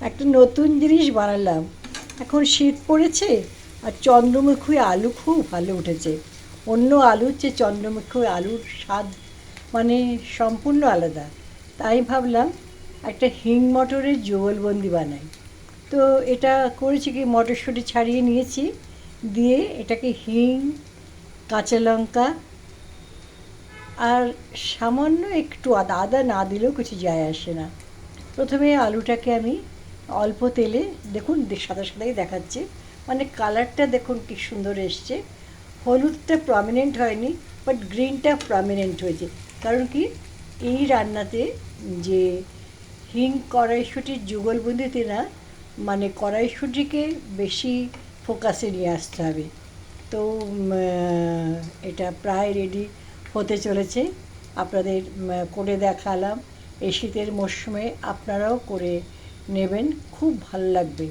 একটা নতুন জিনিস বানালাম। এখন শীত পড়েছে আর চন্দ্রমুখী আলু খুব ভালো উঠেছে। অন্য আলুর চেয়ে চন্দ্রমুখী আলুর স্বাদ মানে সম্পূর্ণ আলাদা। তাই ভাবলাম একটা হিং মটরের যুগলবন্দি বানাই। তো এটা করেছি কি, মটরশুঁটি ছাড়িয়ে নিয়েছি, দিয়ে এটাকে হিং, কাঁচা লঙ্কা আর সামান্য একটু আদা, আদা না দিলেও কিছু যায় আসে না। প্রথমে আলুটাকে আমি অল্প তেলে, দেখুন সাদা সাদাই দেখাচ্ছে, মানে কালারটা দেখুন কি সুন্দর এসছে। হলুদটা প্রমিনেন্ট হয়নি, বাট গ্রিনটা প্রমিনেন্ট হয়েছে। কারণ কি, এই রান্নাতে যে হিং কড়াইশুঁটির যুগলবন্দিতে না, মানে কড়াইশুঁটিকে বেশি ফোকাসে নিয়ে আসতে হবে। তো এটা প্রায় রেডি হতে চলেছে। আপনাদের করে দেখালাম। এই শীতের মরশুমে আপনারাও করে নেবেন, খুব ভালো লাগবে।